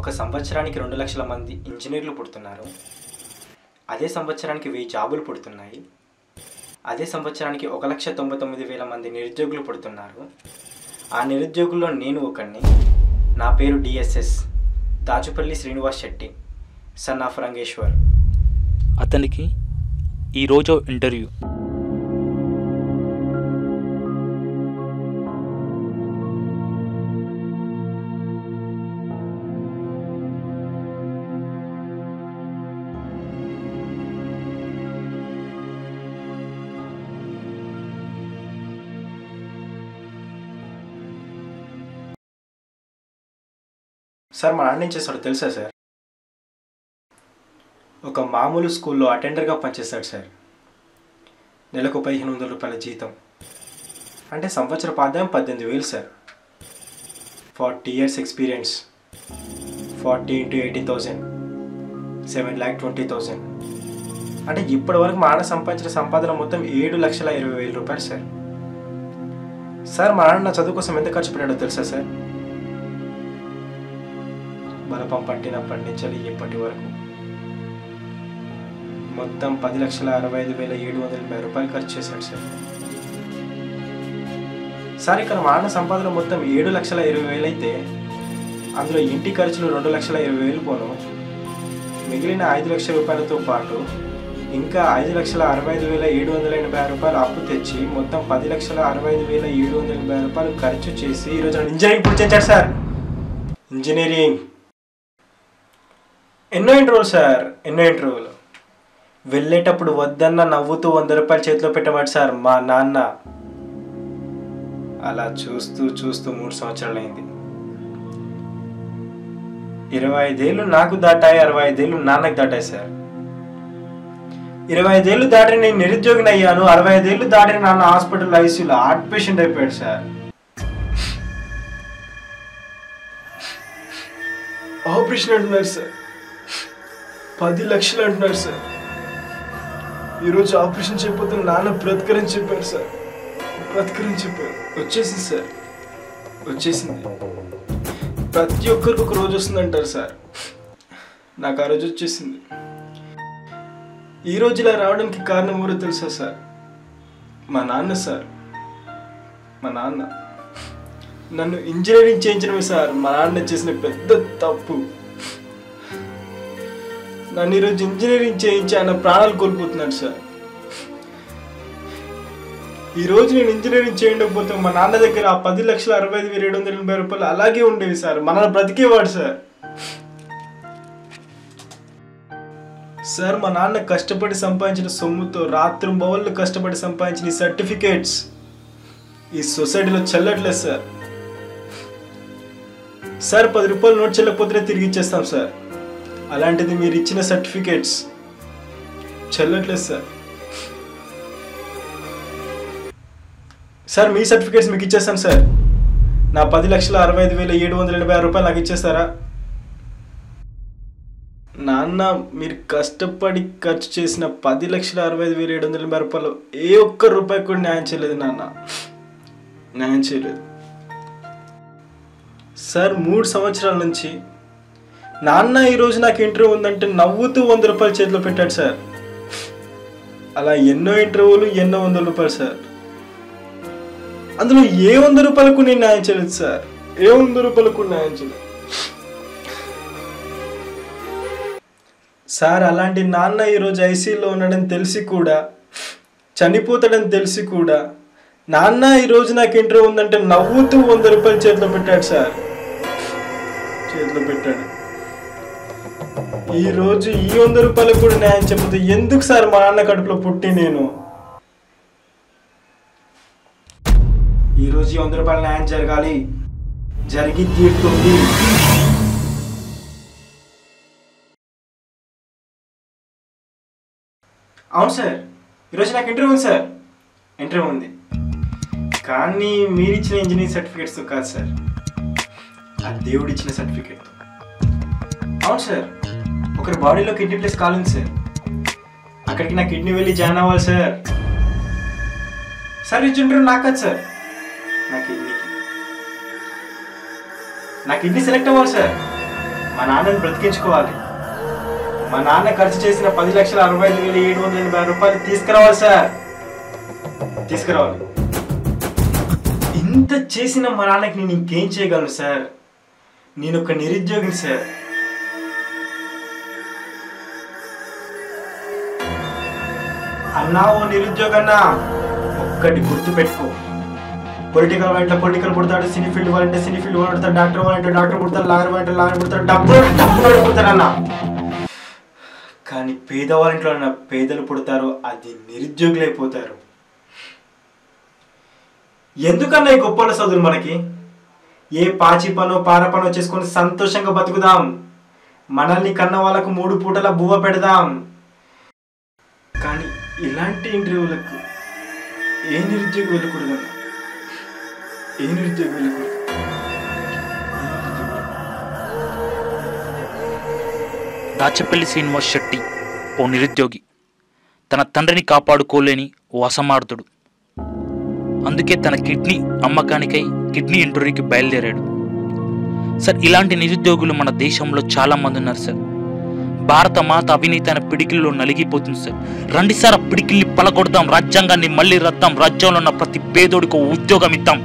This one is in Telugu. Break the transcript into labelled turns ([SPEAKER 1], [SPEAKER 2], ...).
[SPEAKER 1] ఒక సంవత్సరానికి 2 లక్షల మంది ఇంజనీర్లు పుడుతున్నారు. అదే సంవత్సరానికి 1000 జాబులు పుడుతున్నాయి. అదే సంవత్సరానికి 1,99,000 మంది నిరుద్యోగులు పుడుతున్నారు. ఆ నిరుద్యోగుల్లో నేను ఒకడిని. నా పేరు DSS Dachupalli Srinivas Shetty, son of Rangeshwar.
[SPEAKER 2] అతనికి ఈరోజు ఇంటర్వ్యూ.
[SPEAKER 1] సార్, మా నాన్న ఏం చేస్తాడో తెలుసా సార్? ఒక మామూలు స్కూల్లో అటెండర్గా పనిచేస్తాడు సార్. నెలకు 1,500 రూపాయల జీతం, అంటే సంవత్సర ఆదాయం 18,000 సార్. 40 years experience, 40 into 80,000, 7,20,000. అంటే ఇప్పటి వరకు మా నాన్న సంపాదించిన సంపాదన మొత్తం 7,20,000 రూపాయలు సార్. సార్, మా నాన్న చదువు కోసం ఎంత ఖర్చు పెట్టాడో తెలుసా సార్? బలపం పట్టినప్పటి నుంచి ఇప్పటి వరకు మొత్తం 10,65,780 రూపాయలు ఖర్చు చేశాడు సార్. సార్, ఇక్కడ మా అన్న సంపాదన మొత్తం 7,20,000 అయితే అందులో ఇంటి ఖర్చులు 2,20,000 పోను, మిగిలిన 5 లక్షల రూపాయలతో పాటు ఇంకా 5,65,780 రూపాయలు అప్పు తెచ్చి మొత్తం 10,65,780 రూపాయలు ఖర్చు చేసి ఈరోజు ఇంజనీరింగ్ పూర్తి చేశాడు సార్. ఇంజనీరింగ్ ఎన్నో ఇంటర్వ్యూలు సార్, ఎన్నో ఇంటర్వ్యూలు. వెళ్ళేటప్పుడు వద్దన్న నవ్వుతూ 100 రూపాయలు చేతిలో పెట్టవాడు సార్ మా నాన్న. అలా చూస్తూ చూస్తూ 3 సంవత్సరాలు అయింది. 25 ఏళ్ళు నాకు దాటాయి, 65 ఏళ్ళు నాన్నకు దాటాయి సార్. 25 ఏళ్ళు దాటి నేను నిరుద్యోగిని అయ్యాను. 65 ఏళ్ళు దాటి నాన్న హాస్పిటల్ ఐసీయూలో హార్ట్ పేషెంట్ అయిపోయాడు సార్. ఆపరేషన్ అంటున్నారు సార్, 10 లక్షలు అంటున్నారు సార్. ఈరోజు ఆపరేషన్ చేయకపోతే నాన్న బ్రతకరని చెప్పారు సార్. బ్రతకరని చెప్పారు. వచ్చేసింది సార్, వచ్చేసింది. ప్రతి ఒక్కరికి ఒక రోజు వస్తుంది అంటారు సార్. నాకు ఆ రోజు వచ్చేసింది. ఈ రోజు ఇలా రావడానికి కారణం ఎవరో తెలుసా సార్? మా నాన్న సార్. మా నాన్న నన్ను ఇంజనీరింగ్ చేయించడమే సార్ మా నాన్న చేసిన పెద్ద తప్పు. నన్ను ఈరోజు ఇంజనీరింగ్ చేయించి ఆయన ప్రాణాలు కోల్పోతున్నాడు సార్. ఈరోజు నేను ఇంజనీరింగ్ చేయకపోతే మా నాన్న దగ్గర ఆ 10,65,780 రూపాయలు అలాగే ఉండేవి సార్. మన బ్రతికేవాడు సార్. సార్, మా నాన్న కష్టపడి సంపాదించిన సొమ్ముతో రాత్రింబవళ్ళు కష్టపడి సంపాదించిన ఈ సర్టిఫికేట్స్ ఈ సొసైటీలో చెల్లట్లేదు సార్. సార్, 10 రూపాయలు నోట్ చెల్లకపోతే తిరిగి ఇచ్చేస్తాం సార్. అలాంటిది మీరు ఇచ్చిన సర్టిఫికేట్స్ చెల్లట్లేదు సార్. సార్, మీ సర్టిఫికేట్స్ మీకు ఇచ్చేస్తాను సార్. నా 10,65,780 రూపాయలు నాకు ఇచ్చేస్తారా? నాన్న, మీరు కష్టపడి ఖర్చు చేసిన 10,65,780 రూపాయలు ఏ ఒక్క రూపాయి కూడా న్యాయం చేయలేదు నాన్న, న్యాయం చేయలేదు సార్. 3 సంవత్సరాల నుంచి నాన్న ఈరోజు నాకు ఇంటర్వ్యూ ఉందంటే నవ్వుతూ 100 రూపాయలు చేతిలో పెట్టాడు సార్. అలా ఎన్నో ఇంటర్వ్యూలు, ఎన్నో 100 రూపాయలు సార్. అందులో ఏ 100 రూపాయలకు నేను న్యాయం చేయలేదు సార్. ఏ 100 రూపాయలకు న్యాయం చేయలేదు సార్. అలాంటి నాన్న ఈరోజు ఐసీయూలో ఉన్నాడని తెలిసి కూడా, చనిపోతాడని తెలిసి కూడా, నాన్న ఈరోజు నాకు ఇంటర్వ్యూ ఉందంటే నవ్వుతూ 100 రూపాయలు చేతిలో పెట్టాడు సార్. చేతిలో పెట్టాడు. ఈరోజు ఈ 100 రూపాయలకు కూడా న్యాయం చెప్పదు. ఎందుకు సార్ మా నాన్న కడుపులో పుట్టి నేను ఈరోజు ఈ 100 రూపాయల న్యాయం జరగాలి, జరిగి తీరుతుంది. అవును సార్, ఈరోజు నాకు ఇంటర్వ్యూ ఉంది సార్. ఇంటర్వ్యూ ఉంది, కానీ మీరు ఇచ్చిన ఇంజనీరింగ్ సర్టిఫికేట్స్తో కాదు సార్, ఆ దేవుడు ఇచ్చిన సర్టిఫికేట్. అవును సార్, ఒకరి బాడీలో కిడ్నీ ప్లేస్ కాలింది సార్. అక్కడికి నా కిడ్నీ వెళ్ళి జాయిన్ అవ్వాలి సార్. సార్, ఇచ్చి ఇంటర్వ్యూ నాకు కాదు సార్, నా కిడ్నీ సెలెక్ట్ అవ్వాలి సార్. మా నాన్నని బ్రతికించుకోవాలి. మా నాన్న ఖర్చు చేసిన 10,65,780 రూపాయలు తీసుకురావాలి సార్, తీసుకురావాలి. ఇంత చేసిన మా నాన్నకి నేను ఇంకేం చేయగలను సార్? నేను ఒక నిరుద్యోగిని సార్. అన్నా ఓ నిరుద్యోగన్నా, ఒక్కటి గుర్తు పెట్టుకో. పొలిటికల్ వాళ్ళంటే పొలిటికల్ పుడతాడు, సినీ ఫీల్డ్ వాళ్ళంటే సినీ ఫీల్డ్ పుడతాడు, డాక్టర్ వాళ్ళంటే డాక్టర్ పుడతాడు, లాయర్ వాళ్ళంటే లాయర్ పుడతాడు, డబ్బు పుడతాడన్నా. కానీ పేదవాళ్ళంట్లో ఉన్న పేదలు పుడతారు, అది నిరుద్యోగులైపోతారు. ఎందుకన్నా ఈ గొప్పల చదువులు మనకి? ఏ పాచి పనో పార పనో చేసుకొని సంతోషంగా బతుకుదాం. మనల్ని కన్న వాళ్ళకు 3 పూటల బువ్వ పెడదాం. కానీ ఇలాంటి ఇంటర్వ్యూలకు ఏ నిరుద్యోగి వెళ్ళకూడదన్నా, ఏ నిరుద్యోగి వెళ్ళకూడదు.
[SPEAKER 2] దాచపల్లి శ్రీనివాస్ శెట్టి ఓ నిరుద్యోగి, తన తండ్రిని కాపాడుకోలేని ఓ అసమర్థుడు. అందుకే తన కిడ్నీ అమ్మకానికై కిడ్నీ ఇంటర్వ్యూకి బయలుదేరాడు. సార్, ఇలాంటి నిరుద్యోగులు మన దేశంలో చాలామంది ఉన్నారు సార్. భారత మాత అవినీతి అనే పిడికిల్లో నలిగిపోతుంది సార్. రండి సార్, ఆ పిడికిల్ని పలగొడదాం, రాజ్యాంగాన్ని మళ్ళీ రద్దాం, రాజ్యంలో ఉన్న ప్రతి పేదోడికి ఉద్యోగం ఇద్దాం.